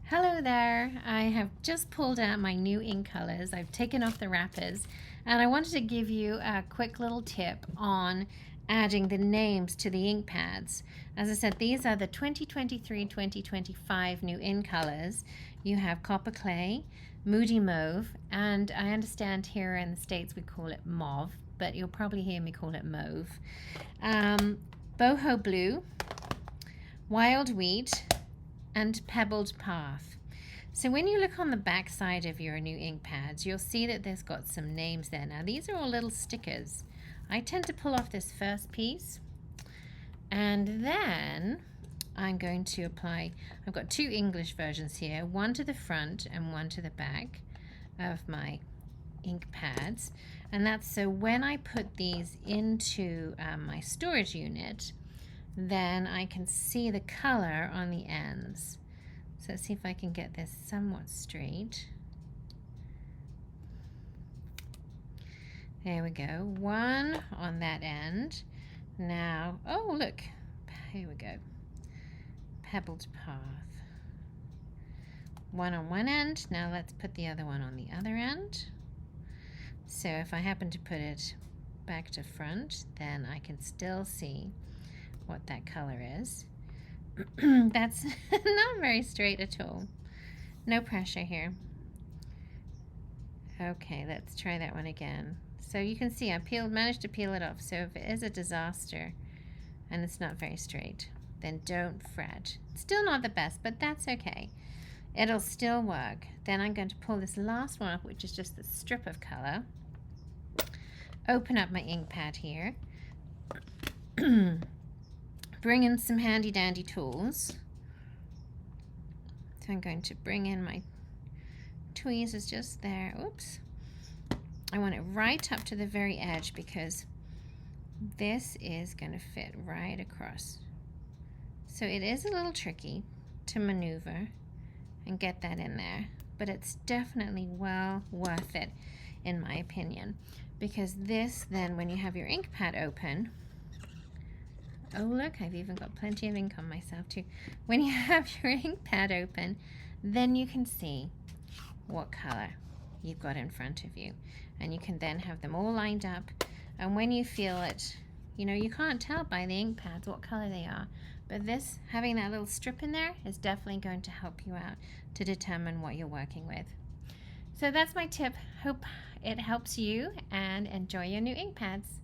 Hello there. I have just pulled out my new ink colors. I've taken off the wrappers and I wanted to give you a quick little tip on adding the names to the ink pads. As I said, these are the 2023-2025 new ink colors. You have copper clay, moody mauve, and I understand here in the States we call it mauve, but you'll probably hear me call it mauve. Boho blue, wild wheat, and pebbled path. So when you look on the back side of your new ink pads, you'll see that there's got some names there. Now these are all little stickers. I tend to pull off this first piece and then I'm going to apply, I've got two English versions here, one to the front and one to the back of my ink pads, and that's so when I put these into my storage unit, then I can see the color on the ends. So let's see if I can get this somewhat straight. There we go, one on that end. Now, oh look, here we go, pebbled path. One on one end, now let's put the other one on the other end. So if I happen to put it back to front, then I can still see what that color is. That's not very straight at all. No pressure here. Okay, let's try that one again. So you can see I managed to peel it off. So if it is a disaster and it's not very straight, then don't fret. It's still not the best, but that's okay. It'll still work. Then I'm going to pull this last one up, which is just the strip of color. Open up my ink pad here. Bring in some handy dandy tools. So I'm going to bring in my tweezers just there. Oops. I want it right up to the very edge because this is going to fit right across. So it is a little tricky to maneuver and get that in there, but it's definitely well worth it in my opinion, because this then when you have your ink pad open, oh look, I've even got plenty of ink on myself too. When you have your ink pad open, then you can see what color you've got in front of you. And you can then have them all lined up. And when you feel it, you know, you can't tell by the ink pads what color they are. But this, having that little strip in there, is definitely going to help you out to determine what you're working with. So that's my tip. Hope it helps you and enjoy your new ink pads.